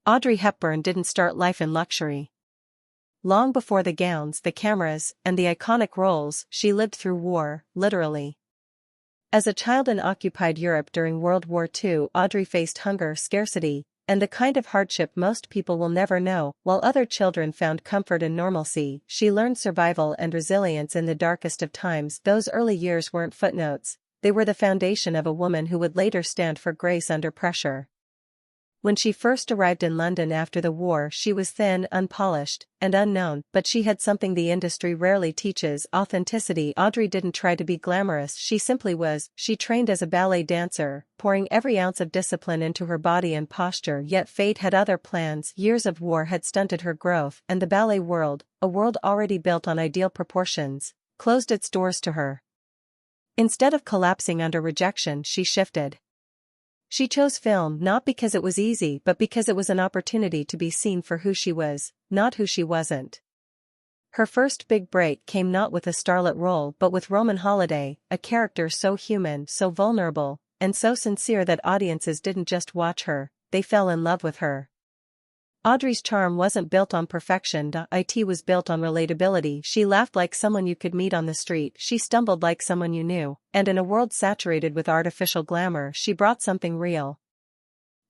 Audrey Hepburn didn't start life in luxury. Long before the gowns, the cameras, and the iconic roles, she lived through war, literally. As a child in occupied Europe during World War II, Audrey faced hunger, scarcity, and the kind of hardship most people will never know. While other children found comfort in normalcy, she learned survival and resilience in the darkest of times. Those early years weren't footnotes, they were the foundation of a woman who would later stand for grace under pressure. When she first arrived in London after the war, she was thin, unpolished, and unknown, but she had something the industry rarely teaches: authenticity. Audrey didn't try to be glamorous, she simply was. She trained as a ballet dancer, pouring every ounce of discipline into her body and posture, yet fate had other plans. Years of war had stunted her growth, and the ballet world, a world already built on ideal proportions, closed its doors to her. Instead of collapsing under rejection, she shifted. She chose film not because it was easy but because it was an opportunity to be seen for who she was, not who she wasn't. Her first big break came not with a starlet role but with Roman Holiday, a character so human, so vulnerable, and so sincere that audiences didn't just watch her, they fell in love with her. Audrey's charm wasn't built on perfection, it was built on relatability. She laughed like someone you could meet on the street, she stumbled like someone you knew, and in a world saturated with artificial glamour, she brought something real.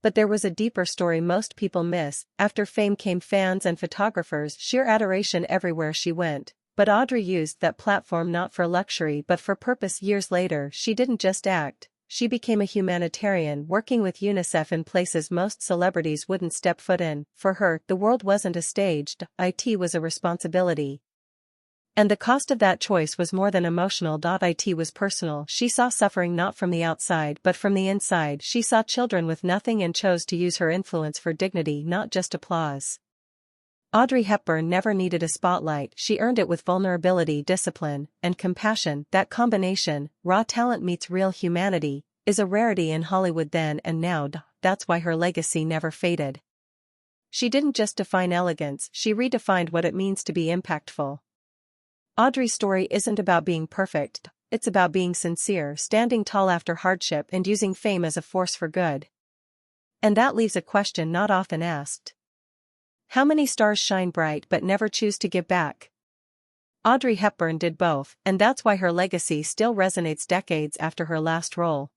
But there was a deeper story most people miss. After fame came fans and photographers, sheer adoration everywhere she went. But Audrey used that platform not for luxury but for purpose. Years later, she didn't just act. She became a humanitarian, working with UNICEF in places most celebrities wouldn't step foot in. For her, the world wasn't a stage, it was a responsibility. And the cost of that choice was more than emotional. It was personal. She saw suffering not from the outside but from the inside. She saw children with nothing and chose to use her influence for dignity, not just applause. Audrey Hepburn never needed a spotlight, she earned it with vulnerability, discipline, and compassion. That combination, raw talent meets real humanity, is a rarity in Hollywood then and now. That's why her legacy never faded. She didn't just define elegance, she redefined what it means to be impactful. Audrey's story isn't about being perfect, it's about being sincere, standing tall after hardship and using fame as a force for good. And that leaves a question not often asked. How many stars shine bright but never choose to give back? Audrey Hepburn did both, and that's why her legacy still resonates decades after her last role.